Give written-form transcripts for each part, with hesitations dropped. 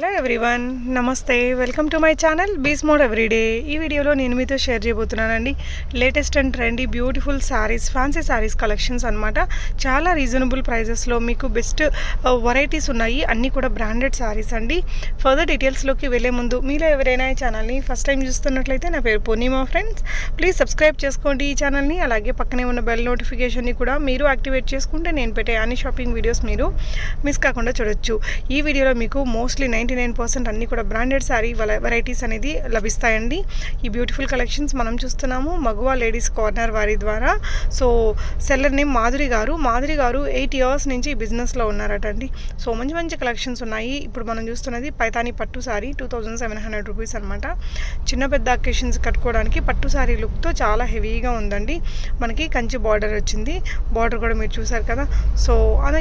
Hello everyone, నమస్తే. Welcome to my channel bees mode everyday. ఈ వీడియోలో నేను మీతో షేర్ చేయబోతున్నానండి latest and trendy beautiful saris, fancy saris collections అనమాట. చాలా రీజనబుల్ ప్రైజెస్లో మీకు బెస్ట్ వెరైటీస్ ఉన్నాయి. అన్నీ కూడా బ్రాండెడ్ శారీస్ అండి. ఫర్దర్ డీటెయిల్స్లోకి వెళ్ళే ముందు మీలో ఎవరైనా ఈ ఛానల్ని ఫస్ట్ టైం చూస్తున్నట్లయితే నా పేరు పూర్ణిమా ఫ్రెండ్స్. ప్లీజ్ సబ్స్క్రైబ్ చేసుకోండి ఈ ఛానల్ని. అలాగే పక్కనే ఉన్న బెల్ నోటిఫికేషన్ని కూడా మీరు యాక్టివేట్ చేసుకుంటే నేను పెట్టే అన్ని షాపింగ్ వీడియోస్ మీరు మిస్ కాకుండా చూడొచ్చు. ఈ వీడియోలో మీకు మోస్ట్లీ 99% అన్నీ కూడా బ్రాండెడ్ శారీ వెరైటీస్ అనేది లభిస్తాయండి. ఈ బ్యూటిఫుల్ కలెక్షన్స్ మనం చూస్తున్నాము మగువా లేడీస్ కార్నర్ వారి ద్వారా. సో సెల్లర్ నేమ్ మాధురి గారు 8 years నుంచి ఈ బిజినెస్లో ఉన్నారట అండి. సో మంచి మంచి కలెక్షన్స్ ఉన్నాయి. ఇప్పుడు మనం చూస్తున్నది పైతాని పట్టు శారీ 2700 రూపీస్ అనమాట. చిన్న పెద్ద అకేషన్స్ కట్టుకోవడానికి పట్టు శారీ లుక్తో చాలా హెవీగా ఉందండి. మనకి కంచి బార్డర్ వచ్చింది. బార్డర్ కూడా మీరు చూసారు కదా. సో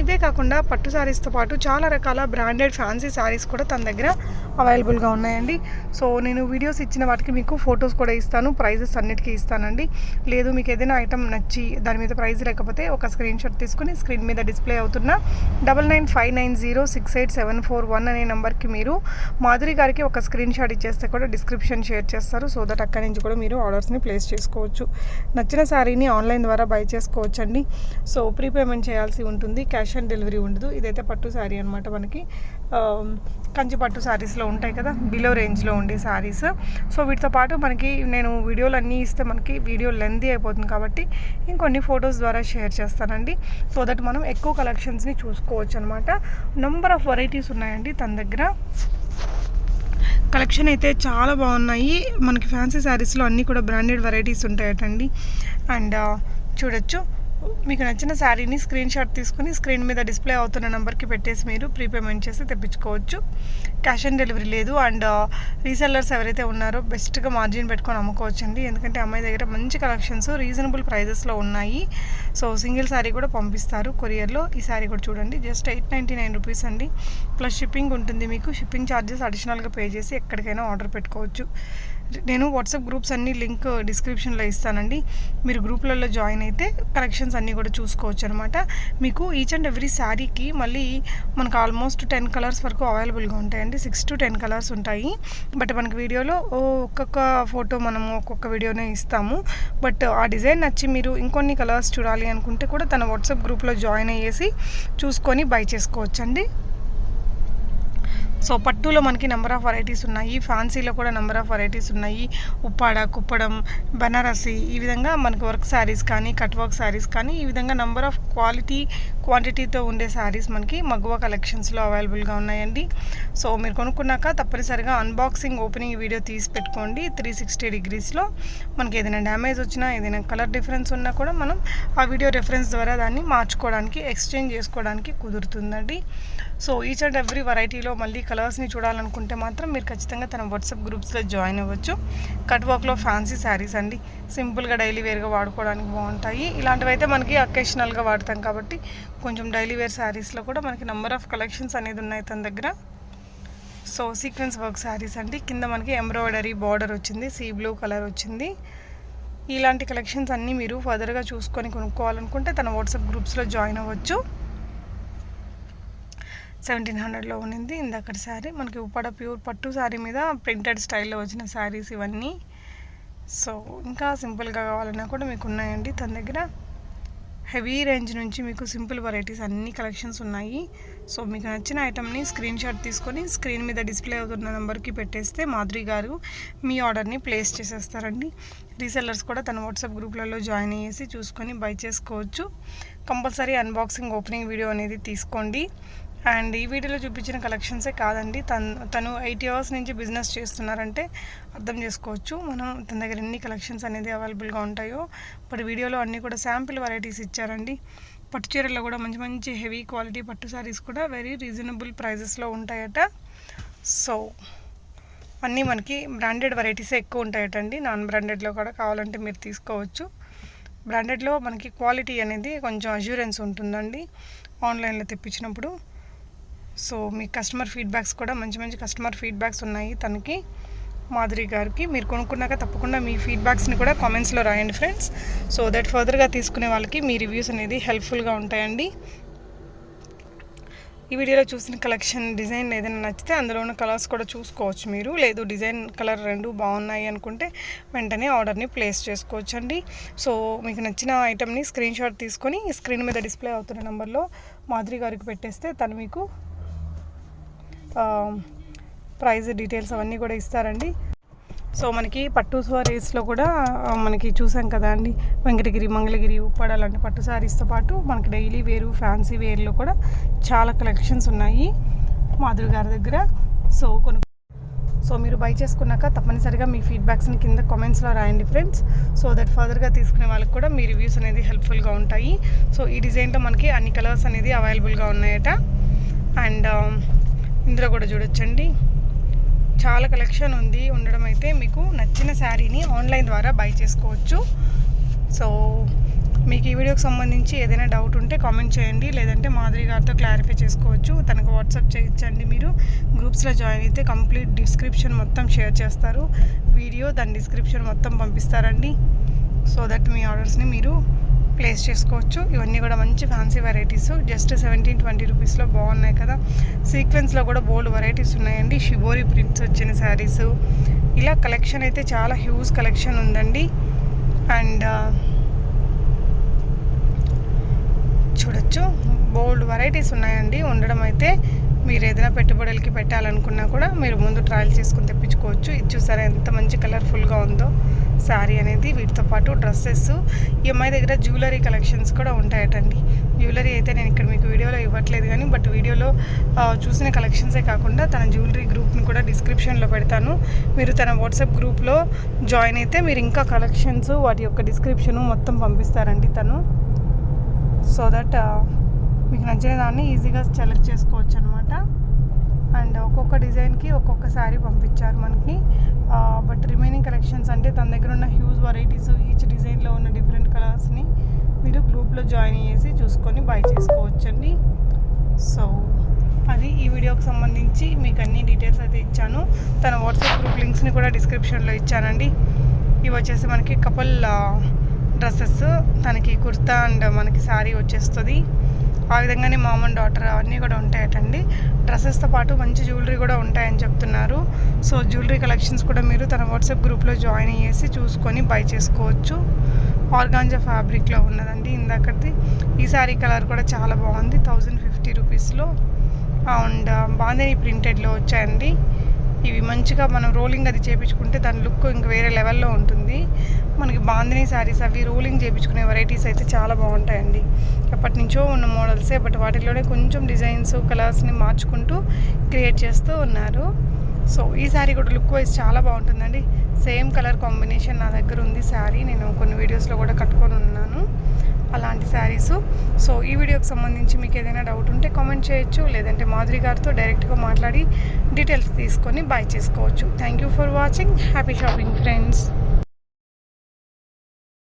ఇవే కాకుండా పట్టు శారీస్తో పాటు చాలా రకాల బ్రాండెడ్ ఫ్యాన్సీ శారీస్ కూడా తన దగ్గర అవైలబుల్గా ఉన్నాయండి. సో నేను వీడియోస్ ఇచ్చిన వాటికి మీకు ఫొటోస్ కూడా ఇస్తాను, ప్రైజెస్ అన్నిటికీ ఇస్తానండి. లేదు మీకు ఏదైనా ఐటమ్ నచ్చి దాని మీద ప్రైస్ లేకపోతే ఒక స్క్రీన్ షాట్ తీసుకుని స్క్రీన్ మీద డిస్ప్లే అవుతున్న 9959068741 అనే నెంబర్కి మీరు మాధురి గారికి ఒక స్క్రీన్ షాట్ ఇచ్చేస్తే కూడా డిస్క్రిప్షన్ షేర్ చేస్తారు. సో దట్ అక్కడి నుంచి కూడా మీరు ఆర్డర్స్ని ప్లేస్ చేసుకోవచ్చు. నచ్చిన శారీని ఆన్లైన్ ద్వారా బై చేసుకోవచ్చు అండి. సో ప్రీపేమెంట్ చేయాల్సి ఉంటుంది, క్యాష్ ఆన్ డెలివరీ ఉండదు. ఇదైతే పట్టు శారీ అనమాట. మనకి కంచి పట్టు శారీస్లో ఉంటాయి కదా, బిలో రేంజ్లో ఉండే శారీస్. సో వీటితో పాటు మనకి నేను వీడియోలు అన్నీ ఇస్తే మనకి వీడియో లెంతీ అయిపోతుంది కాబట్టి ఇంకొన్ని ఫొటోస్ ద్వారా షేర్ చేస్తానండి. సో దట్ మనం ఎక్కువ కలెక్షన్స్ని చూసుకోవచ్చు అనమాట. నంబర్ ఆఫ్ వెరైటీస్ ఉన్నాయండి తన దగ్గర. కలెక్షన్ అయితే చాలా బాగున్నాయి. మనకి ఫ్యాన్సీ శారీస్లో అన్నీ కూడా బ్రాండెడ్ వెరైటీస్ ఉంటాయటండి. అండ్ చూడొచ్చు, మీకు నచ్చిన శారీని స్క్రీన్ షాట్ తీసుకుని స్క్రీన్ మీద డిస్ప్లే అవుతున్న నెంబర్కి పెట్టేసి మీరు ప్రీపేమెంట్ చేసి తెప్పించుకోవచ్చు. క్యాష్ ఆన్ డెలివరీ లేదు. అండ్ రీసెల్లర్స్ ఎవరైతే ఉన్నారో బెస్ట్గా మార్జిన్ పెట్టుకొని అమ్ముకోవచ్చు అండి. ఎందుకంటే అమ్మాయి దగ్గర మంచి కలెక్షన్స్ రీజనబుల్ ప్రైజెస్లో ఉన్నాయి. సో సింగిల్ శారీ కూడా పంపిస్తారు కొరియర్లో. ఈ శారీ కూడా చూడండి, జస్ట్ 899 రూపీస్ అండి. ప్లస్ షిప్పింగ్ ఉంటుంది. మీకు షిప్పింగ్ ఛార్జెస్ అడిషనల్గా పే చేసి ఎక్కడికైనా ఆర్డర్ పెట్టుకోవచ్చు. నేను వాట్సాప్ గ్రూప్స్ అన్నీ లింక్ డిస్క్రిప్షన్లో ఇస్తానండి. మీరు గ్రూప్లలో జాయిన్ అయితే కలెక్షన్స్ అన్నీ కూడా చూసుకోవచ్చు అనమాట. మీకు ఈచ్ అండ్ ఎవ్రీ శారీకి మళ్ళీ మనకు ఆల్మోస్ట్ 10 కలర్స్ వరకు అవైలబుల్గా ఉంటాయండి. 6 to 10 కలర్స్ ఉంటాయి. బట్ మనకి వీడియోలో ఒక్కొక్క ఫోటో మనము ఒక్కొక్క వీడియోనే ఇస్తాము. బట్ ఆ డిజైన్ నచ్చి మీరు ఇంకొన్ని కలర్స్ చూడాలి అనుకుంటే కూడా తన వాట్సాప్ గ్రూప్లో జాయిన్ అయ్యేసి చూసుకొని బై చేసుకోవచ్చండి. సో పట్టులో మనకి నెంబర్ ఆఫ్ వెరైటీస్ ఉన్నాయి. ఫ్యాన్సీలో కూడా నెంబర్ ఆఫ్ వెరైటీస్ ఉన్నాయి. ఉప్పాడ, కుప్పడం, బనారసి, ఈ విధంగా మనకి వర్క్ శారీస్ కానీ కట్ వర్క్ శారీస్ కానీ ఈ విధంగా నెంబర్ ఆఫ్ క్వాంటిటీతో ఉండే శారీస్ మనకి మగువ కలెక్షన్స్లో అవైలబుల్గా ఉన్నాయండి. సో మీరు కొనుక్కున్నాక తప్పనిసరిగా అన్బాక్సింగ్ ఓపెనింగ్ వీడియో తీసి పెట్టుకోండి. 360 degreesలో మనకి ఏదైనా డ్యామేజ్ వచ్చినా ఏదైనా కలర్ డిఫరెన్స్ ఉన్నా కూడా మనం ఆ వీడియో రెఫరెన్స్ ద్వారా దాన్ని మార్చుకోవడానికి ఎక్స్చేంజ్ చేసుకోవడానికి కుదురుతుందండి. సో ఈచ్ అండ్ ఎవ్రీ వెరైటీలో మళ్ళీ కలర్స్ని చూడాలనుకుంటే మాత్రం మీరు ఖచ్చితంగా తన వాట్సాప్ గ్రూప్స్లో జాయిన్ అవ్వచ్చు. కట్ వర్క్లో ఫ్యాన్సీ శారీస్ అండి, సింపుల్గా డైలీ వేర్గా వాడుకోవడానికి బాగుంటాయి. ఇలాంటివైతే మనకి అకేషనల్గా వాడతాం కాబట్టి కొంచెం డైలీ వేర్ శారీస్లో కూడా మనకి నెంబర్ ఆఫ్ కలెక్షన్స్ అనేది ఉన్నాయి తన దగ్గర. సో సీక్వెన్స్ వర్క్ శారీస్ అండి, కింద మనకి ఎంబ్రాయిడరీ బార్డర్ వచ్చింది, సీ బ్లూ కలర్ వచ్చింది. ఇలాంటి కలెక్షన్స్ అన్నీ మీరు ఫర్దర్గా చూసుకొని కొనుక్కోవాలనుకుంటే తన వాట్సాప్ గ్రూప్స్లో జాయిన్ అవ్వచ్చు. 1700లో ఉన్నింది ఇందాక శారీ. మనకి ఉప్పాడ ప్యూర్ పట్టు శారీ మీద ప్రింటెడ్ స్టైల్లో వచ్చిన శారీస్ ఇవన్నీ. సో ఇంకా సింపుల్గా కావాలన్నా కూడా మీకు ఉన్నాయండి తన దగ్గర. హెవీ రేంజ్ నుంచి మీకు సింపుల్ వెరైటీస్ అన్ని కలెక్షన్స్ ఉన్నాయి. సో మీకు నచ్చిన ఐటమ్ని స్క్రీన్ షాట్ తీసుకొని స్క్రీన్ మీద డిస్ప్లే అవుతున్న నెంబర్కి పెట్టేస్తే మాధురి గారు మీ ఆర్డర్ని ప్లేస్ చేసేస్తారండి. రీసెల్లర్స్ కూడా తన వాట్సాప్ గ్రూప్లలో జాయిన్ అయ్యేసి చూసుకొని బై చేసుకోవచ్చు. కంపల్సరీ అన్బాక్సింగ్ ఓపెనింగ్ వీడియో అనేది తీసుకోండి. అండ్ ఈ వీడియోలో చూపించిన కలెక్షన్సే కాదండి, తను 8 years నుంచి బిజినెస్ చేస్తున్నారంటే అర్థం చేసుకోవచ్చు మనం తన దగ్గర ఎన్ని కలెక్షన్స్ అనేది అవైలబుల్గా ఉంటాయో. బట్ వీడియోలో అన్నీ కూడా శాంపిల్ వెరైటీస్ ఇచ్చారండి. పట్టు చీరల్లో కూడా మంచి మంచి హెవీ క్వాలిటీ పట్టు శారీస్ కూడా వెరీ రీజనబుల్ ప్రైజెస్లో ఉంటాయట. సో అన్నీ మనకి బ్రాండెడ్ వెరైటీసే ఎక్కువ ఉంటాయటండి. నాన్ బ్రాండెడ్లో కూడా కావాలంటే మీరు తీసుకోవచ్చు. బ్రాండెడ్లో మనకి క్వాలిటీ అనేది కొంచెం అష్యూరెన్స్ ఉంటుందండి ఆన్లైన్లో తెప్పించినప్పుడు. సో మీ కస్టమర్ ఫీడ్బ్యాక్స్ కూడా మంచి మంచి కస్టమర్ ఫీడ్బ్యాక్స్ ఉన్నాయి తనకి, మాధురి గారికి. మీరు కొనుక్కున్నాక తప్పకుండా మీ ఫీడ్బ్యాక్స్ని కూడా కామెంట్స్లో రాయండి ఫ్రెండ్స్. సో దట్ ఫర్దర్గా తీసుకునే వాళ్ళకి మీ రివ్యూస్ అనేది హెల్ప్ఫుల్గా ఉంటాయండి. ఈ వీడియోలో చూసిన కలెక్షన్ డిజైన్ ఏదైనా నచ్చితే అందులో ఉన్న కలర్స్ కూడా చూసుకోవచ్చు మీరు. లేదు డిజైన్ కలర్ రెండు బాగున్నాయి అనుకుంటే వెంటనే ఆర్డర్ని ప్లేస్ చేసుకోవచ్చు అండి. సో మీకు నచ్చిన ఐటమ్ని స్క్రీన్ షాట్ తీసుకొని స్క్రీన్ మీద డిస్ప్లే అవుతున్న నెంబర్లో మాధురి గారికి పెట్టేస్తే తను మీకు ప్రైస్ డీటెయిల్స్ అవన్నీ కూడా ఇస్తారండి. సో మనకి పట్టు సారీస్లో కూడా మనకి చూసాం కదా అండి, వెంకటగిరి, మంగళగిరి, ఉప్పాడ లాంటి పట్టు సారీస్తో పాటు మనకి డైలీ వేరు, ఫ్యాన్సీ వేర్లో కూడా చాలా కలెక్షన్స్ ఉన్నాయి మాధురి గారి దగ్గర. సో మీరు బై చేసుకున్నాక తప్పనిసరిగా మీ ఫీడ్బ్యాక్స్ని కింద కామెంట్స్లో రాయండి ఫ్రెండ్స్. సో దట్ ఫర్దర్గా తీసుకునే వాళ్ళకి కూడా మీ రివ్యూస్ అనేది హెల్ప్ఫుల్గా ఉంటాయి. సో ఈ డిజైన్లో మనకి అన్ని కలర్స్ అనేది అవైలబుల్గా ఉన్నాయట. అండ్ ఇందులో కూడా చూడొచ్చండి, చాలా కలెక్షన్ ఉండడం అయితే మీకు నచ్చిన శారీని ఆన్లైన్ ద్వారా బై చేసుకోవచ్చు. సో మీకు ఈ వీడియోకి సంబంధించి ఏదైనా డౌట్ ఉంటే కామెంట్ చేయండి, లేదంటే మాధురి గారితో క్లారిఫై చేసుకోవచ్చు. తనకు వాట్సాప్ చేయొచ్చండి. మీరు గ్రూప్స్లో జాయిన్ అయితే కంప్లీట్ డిస్క్రిప్షన్ మొత్తం షేర్ చేస్తారు, వీడియో దాని డిస్క్రిప్షన్ మొత్తం పంపిస్తారండి. సో దట్ మీ ఆర్డర్స్ని మీరు ప్లేస్ చేసుకోవచ్చు. ఇవన్నీ కూడా మంచి ఫ్యాన్సీ వెరైటీస్, జస్ట్ 17-20 రూపీస్లో బాగున్నాయి కదా. సీక్వెన్స్లో కూడా బోల్డ్ వెరైటీస్ ఉన్నాయండి. షిబోరి ప్రింట్స్ వచ్చిన శారీస్, ఇలా కలెక్షన్ అయితే చాలా హ్యూజ్ కలెక్షన్ ఉందండి. అండ్ చూడొచ్చు, బోల్డ్ వెరైటీస్ ఉన్నాయండి. ఉండడం అయితే మీరు ఏదైనా పెట్టుబడులకి పెట్టాలనుకున్నా కూడా మీరు ముందు ట్రయల్ చేసుకుని తెప్పించుకోవచ్చు. ఇది చూసారా ఎంత మంచి కలర్ఫుల్గా ఉందో శారీ అనేది. వీటితో పాటు డ్రెస్సెస్, ఈ అమ్మాయి దగ్గర జ్యువెలరీ కలెక్షన్స్ కూడా ఉంటాయటండి. జ్యువెలరీ అయితే నేను ఇక్కడ మీకు వీడియోలో ఇవ్వట్లేదు కానీ, బట్ వీడియోలో చూసిన కలెక్షన్సే కాకుండా తన జ్యువెలరీ గ్రూప్ని కూడా డిస్క్రిప్షన్లో పెడతాను. మీరు తన వాట్సాప్ గ్రూప్లో జాయిన్ అయితే మీరు ఇంకా కలెక్షన్స్, వాటి యొక్క డిస్క్రిప్షను మొత్తం పంపిస్తారండి తను. సో దట్ మీకు నచ్చిన దాన్ని ఈజీగా సెలెక్ట్ చేసుకోవచ్చు అనమాట. అండ్ ఒక్కొక్క డిజైన్కి ఒక్కొక్క శారీ పంపించారు మనకి. బట్ రిమైనింగ్ కలెక్షన్స్ అంటే తన దగ్గర ఉన్న హ్యూజ్ వెరైటీస్, ఈచ్ డిజైన్లో ఉన్న డిఫరెంట్ కలర్స్ని మీరు గ్రూప్లో జాయిన్ చేసి చూసుకొని బై చేసుకోవచ్చండి. సో అది ఈ వీడియోకి సంబంధించి మీకు అన్ని డీటెయిల్స్ అయితే ఇచ్చాను. తన వాట్సాప్ గ్రూప్ లింక్స్ని కూడా డిస్క్రిప్షన్లో ఇచ్చానండి. ఇవి వచ్చేసి మనకి కపుల్ డ్రెస్సెస్, తనకి కుర్తా అండ్ మనకి శారీ వచ్చేస్తుంది. ఆ విధంగానే మామ్ అండ్ డాటర్ అవన్నీ కూడా ఉంటాయటండి. డ్రెస్సెస్తో పాటు మంచి జ్యువెలరీ కూడా ఉంటాయని చెప్తున్నారు. సో జ్యువెలరీ కలెక్షన్స్ కూడా మీరు తన వాట్సాప్ గ్రూప్లో జాయిన్ చేసి చూసుకొని బై చేసుకోవచ్చు. ఆర్గాంజా ఫ్యాబ్రిక్లో ఉన్నదండి ఇందాకది. ఈ శారీ కలర్ కూడా చాలా బాగుంది, 1050 రూపీస్లో. అండ్ బాందిని ప్రింటెడ్లో వచ్చాయండి. ఇవి మంచిగా మనం రోలింగ్ అది చేయించుకుంటే దాని లుక్ ఇంక వేరే లెవెల్లో ఉంటుంది. మనకి బాందిని శారీస్ అవి రోలింగ్ చేయించుకునే వెరైటీస్ అయితే చాలా బాగుంటాయండి. ఎప్పటి నుంచో ఉన్న మోడల్సే, బట్ వాటిలోనే కొంచెం డిజైన్స్, కలర్స్ని మార్చుకుంటూ క్రియేట్ చేస్తూ ఉన్నారు. సో ఈ శారీ కూడా లుక్ వైజ్ చాలా బాగుంటుందండి. సేమ్ కలర్ కాంబినేషన్ నా దగ్గర ఉంది శారీ, నేను కొన్ని వీడియోస్లో కూడా కట్టుకొని ఉన్నాను అలాంటి శారీస్. సో ఈ వీడియోకి సంబంధించి మీకు ఏదైనా డౌట్ ఉంటే కామెంట్ చేయొచ్చు, లేదంటే మాధురి గారితో డైరెక్ట్గా మాట్లాడి డీటెయిల్స్ తీసుకొని బై చేసుకోవచ్చు. Thank you for watching. Happy shopping friends.